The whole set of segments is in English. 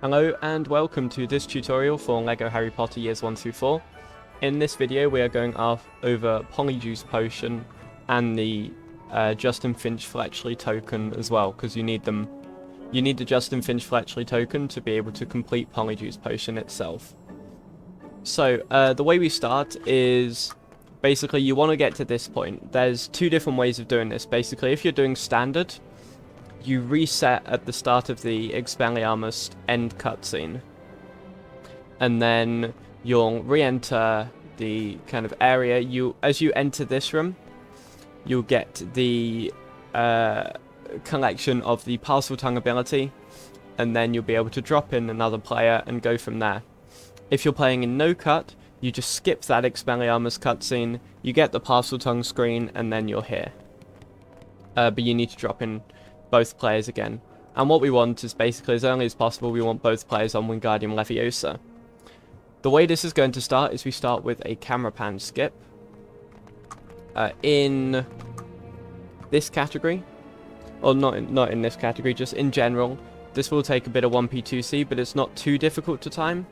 Hello and welcome to this tutorial for LEGO Harry Potter Years 1 through 4. In this video we are going over Polyjuice Potion and the Justin Finch-Fletchley token as well, because you need them. You need the Justin Finch-Fletchley token to be able to complete Polyjuice Potion itself. So the way we start is basically you want to get to this point. There's two different ways of doing this. Basically, if you're doing standard, you reset at the start of the Expelliarmus end cutscene, and then you'll re-enter the kind of area. As you enter this room, you'll get the collection of the Parseltongue ability, and then you'll be able to drop in another player and go from there. If you're playing in no cut, you just skip that Expelliarmus cutscene, you get the Parseltongue screen, and then you're here. But you need to drop in both players again. And what we want is basically, as early as possible, we want both players on Wingardium Leviosa. The way this is going to start is we start with a camera pan skip. In this category, or not in this category, just in general, this will take a bit of 1P2C, but it's not too difficult to time.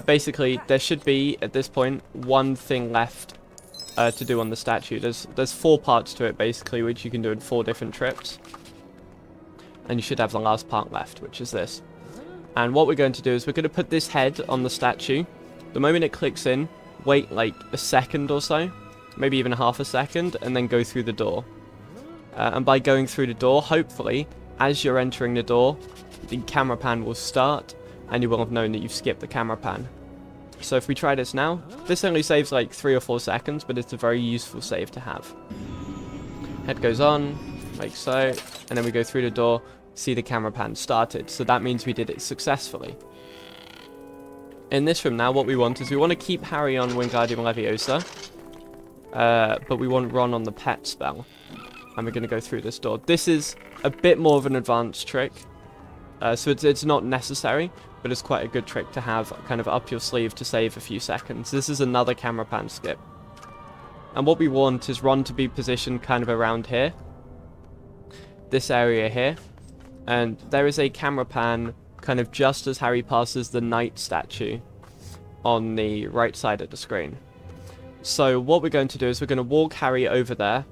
Basically, there should be, at this point, one thing left to do on the statue. There's 4 parts to it, basically, which you can do in 4 different trips. And you should have the last part left, which is this. And what we're going to do is we're going to put this head on the statue. The moment it clicks in, wait like a second or so, maybe even half a second, and then go through the door. And by going through the door, hopefully, as you're entering the door, the camera pan will start, and you will have known that you've skipped the camera pan. So if we try this now, this only saves like 3 or 4 seconds, but it's a very useful save to have. Head goes on, like so, and then we go through the door, see the camera pan started, so that means we did it successfully. In this room now, what we want is we want to keep Harry on Wingardium Leviosa, but we want Ron on the pet spell, and we're going to go through this door. This is a bit more of an advanced trick, so it's not necessary, but it's quite a good trick to have kind of up your sleeve to save a few seconds. This is another camera pan skip. And what we want is Ron to be positioned kind of around here. This area here. And there is a camera pan kind of just as Harry passes the knight statue on the right side of the screen. So what we're going to do is we're going to walk Harry over there,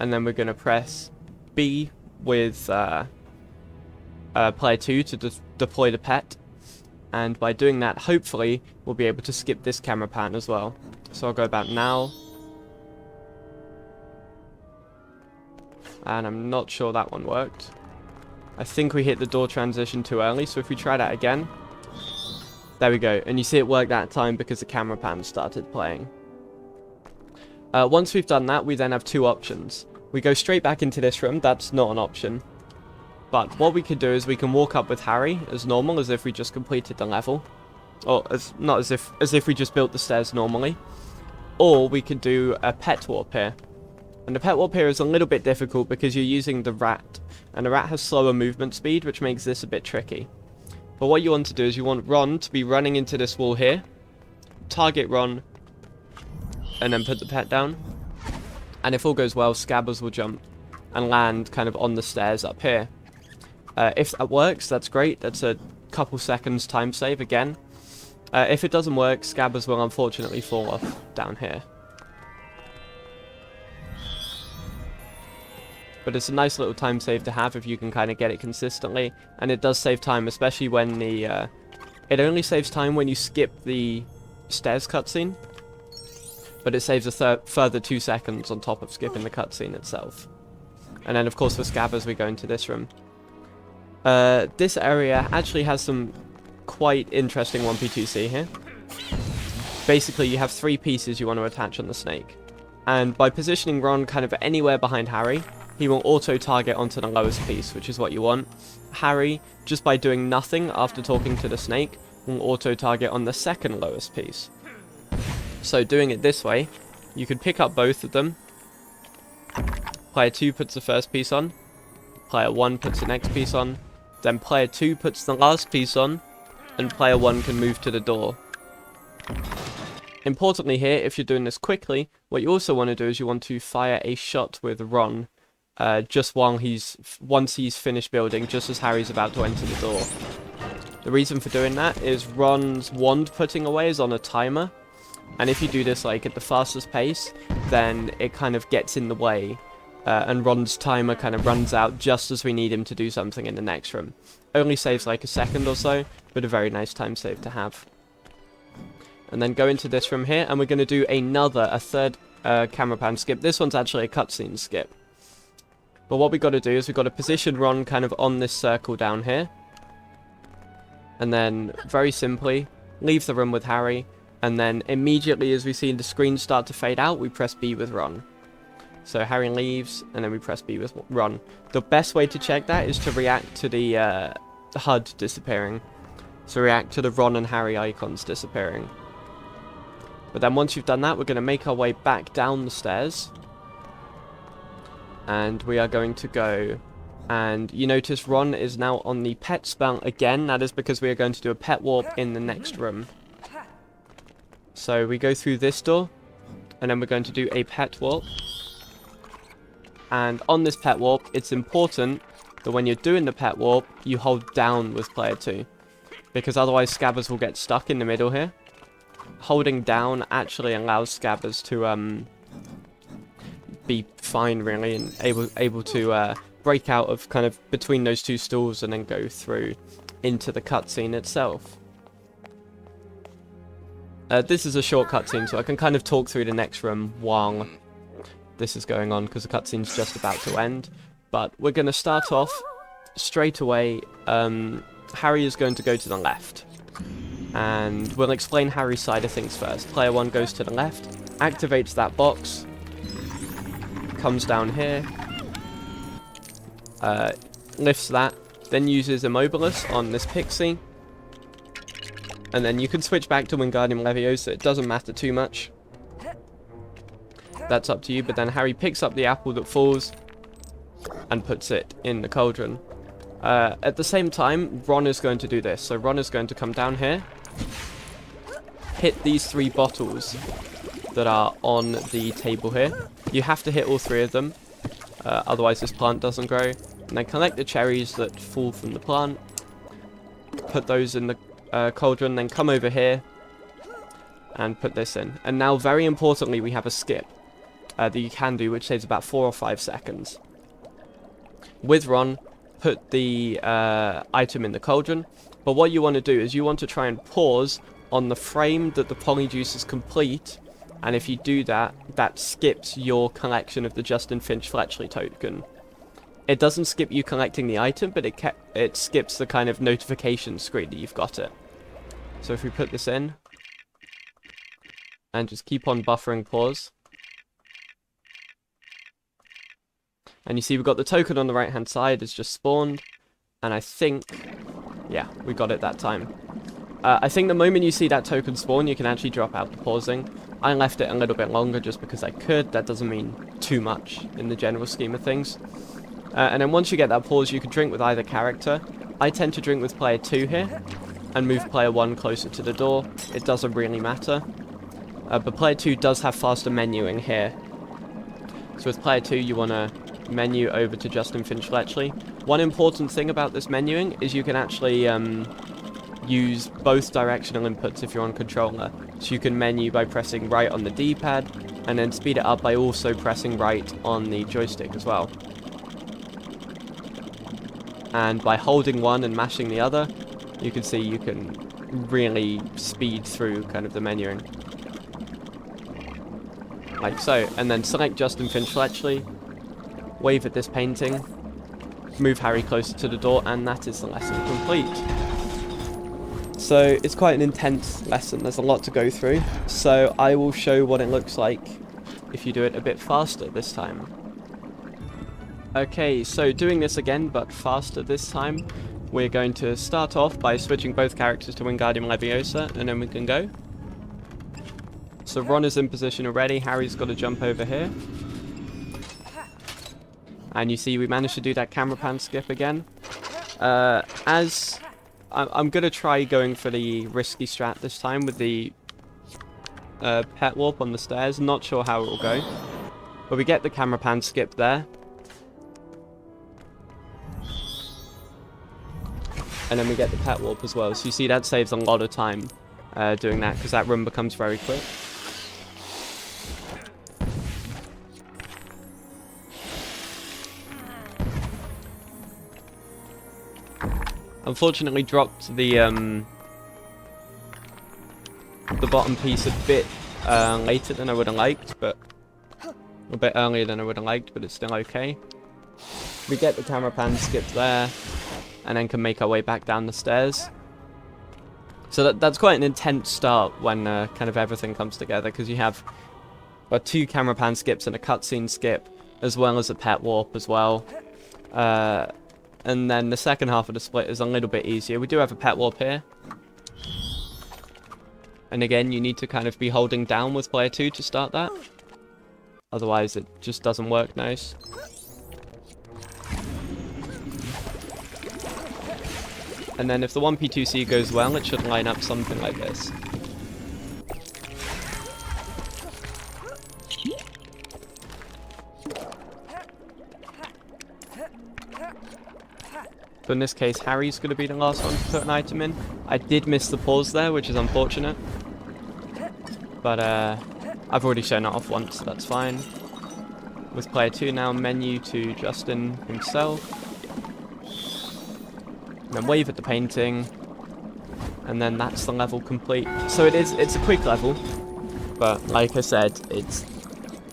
and then we're going to press B with player 2 to deploy the pet. And by doing that, hopefully, we'll be able to skip this camera pan as well. So I'll go about now. And I'm not sure that one worked. I think we hit the door transition too early, so if we try that again. There we go, and you see it worked that time because the camera pan started playing. Once we've done that, we then have 2 options. We go straight back into this room, that's not an option. But what we could do is we can walk up with Harry as normal, as if we just completed the level. Or not as if we just built the stairs normally. Or we could do a pet warp here. And the pet warp here is a little bit difficult because you're using the rat. And the rat has slower movement speed, which makes this a bit tricky. But what you want to do is you want Ron to be running into this wall here. Target Ron. And then put the pet down. And if all goes well, Scabbers will jump and land kind of on the stairs up here. If that works, that's great. That's a couple seconds time save again. If it doesn't work, Scabbers will unfortunately fall off down here. But it's a nice little time save to have if you can kind of get it consistently. And it does save time, especially when the... it only saves time when you skip the stairs cutscene. But it saves a further 2 seconds on top of skipping the cutscene itself. And then, of course, for Scabbers, we go into this room. This area actually has some quite interesting 1P2C here. Basically, you have 3 pieces you want to attach on the snake. And by positioning Ron kind of anywhere behind Harry, he will auto-target onto the lowest piece, which is what you want. Harry, just by doing nothing after talking to the snake, will auto-target on the second lowest piece. So doing it this way, you could pick up both of them. Player 2 puts the first piece on. Player 1 puts the next piece on. Then player 2 puts the last piece on. And player 1 can move to the door. Importantly here, if you're doing this quickly, what you also want to do is you want to fire a shot with Ron. Just once he's finished building, just as Harry's about to enter the door. The reason for doing that is Ron's wand putting away is on a timer, and if you do this like at the fastest pace, then it kind of gets in the way, and Ron's timer kind of runs out just as we need him to do something in the next room. Only saves like a second or so, but a very nice time save to have. And then go into this room here, and we're going to do a third camera pan skip. This one's actually a cutscene skip. But what we got to do is we've got to position Ron kind of on this circle down here. And then, very simply, leave the room with Harry. And then, immediately as we see the screen start to fade out, we press B with Ron. So, Harry leaves, and then we press B with Ron. The best way to check that is to react to the HUD disappearing. So, react to the Ron and Harry icons disappearing. But then, once you've done that, we're going to make our way back down the stairs. And we are going to go... And you notice Ron is now on the pet spell again. That is because we are going to do a pet warp in the next room. So we go through this door, and then we're going to do a pet warp. And on this pet warp, it's important that when you're doing the pet warp, you hold down with player 2. Because otherwise Scabbers will get stuck in the middle here. Holding down actually allows Scabbers to be fine really, and able to break out of kind of between those two stools and then go through into the cutscene itself. This is a short cutscene, so I can kind of talk through the next room while this is going on, because the cutscene's just about to end. But we're going to start off straight away. Harry is going to go to the left. And we'll explain Harry's side of things first. Player 1 goes to the left, activates that box, comes down here, lifts that, then uses Immobilis on this pixie, and then you can switch back to Wingardium Leviosa. It doesn't matter too much. That's up to you, but then Harry picks up the apple that falls and puts it in the cauldron. At the same time, Ron is going to do this. So Ron is going to come down here, hit these 3 bottles that are on the table here. You have to hit all 3 of them, otherwise this plant doesn't grow. And then collect the cherries that fall from the plant, put those in the cauldron, then come over here and put this in. And now, very importantly, we have a skip that you can do, which saves about 4 or 5 seconds. With Ron, put the item in the cauldron, but what you want to do is you want to try and pause on the frame that the Polyjuice is complete, and if you do that, that skips your collection of the Justin Finch Fletchley token. It doesn't skip you collecting the item, but it skips the kind of notification screen that you've got it. So if we put this in, and just keep on buffering pause, and you see we've got the token on the right hand side, it's just spawned, and I think, yeah, we got it that time. I think the moment you see that token spawn, you can actually drop out the pausing. I left it a little bit longer just because I could. That doesn't mean too much in the general scheme of things. And then once you get that pause, you can drink with either character. I tend to drink with player 2 here, and move player 1 closer to the door. It doesn't really matter. But player 2 does have faster menuing here. So with player 2, you want to menu over to Justin Finch Fletchley. One important thing about this menuing is you can actually use both directional inputs if you're on controller. So you can menu by pressing right on the D-pad, and then speed it up by also pressing right on the joystick as well. And by holding one and mashing the other, you can see you can really speed through kind of the menuing. Like so. And then select Justin Finch Fletchley, wave at this painting, move Harry closer to the door, and that is the lesson complete. So it's quite an intense lesson, there's a lot to go through. So I will show what it looks like if you do it a bit faster this time. Okay, so doing this again, but faster this time, we're going to start off by switching both characters to Wingardium Leviosa, and then we can go. So Ron is in position already, Harry's got to jump over here. And you see we managed to do that camera pan skip again. As I'm going to try going for the risky strat this time with the pet warp on the stairs, not sure how it will go. But we get the camera pan skip there. And then we get the pet warp as well. So you see that saves a lot of time doing that, because that run becomes very quick. Unfortunately dropped the bottom piece a bit later than I would have liked, but a bit earlier than I would have liked, but it's still okay. We get the camera pan skip there, and then can make our way back down the stairs. So that's quite an intense start when kind of everything comes together, because you have 2 camera pan skips and a cutscene skip, as well as a pet warp as well. And then the second half of the split is a little bit easier. We do have a pet warp here. And again, you need to kind of be holding down with player 2 to start that. Otherwise, it just doesn't work nice. And then if the 1P2C goes well, it should line up something like this. So in this case, Harry's going to be the last one to put an item in. I did miss the pause there, which is unfortunate. But I've already shown it off once, so that's fine. With player 2 now, menu to Justin himself. And then wave at the painting. And then that's the level complete. So it's a quick level. But like I said, it's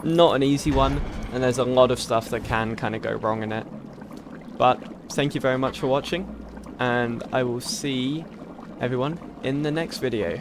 not an easy one. And there's a lot of stuff that can kind of go wrong in it. But thank you very much for watching, and I will see everyone in the next video.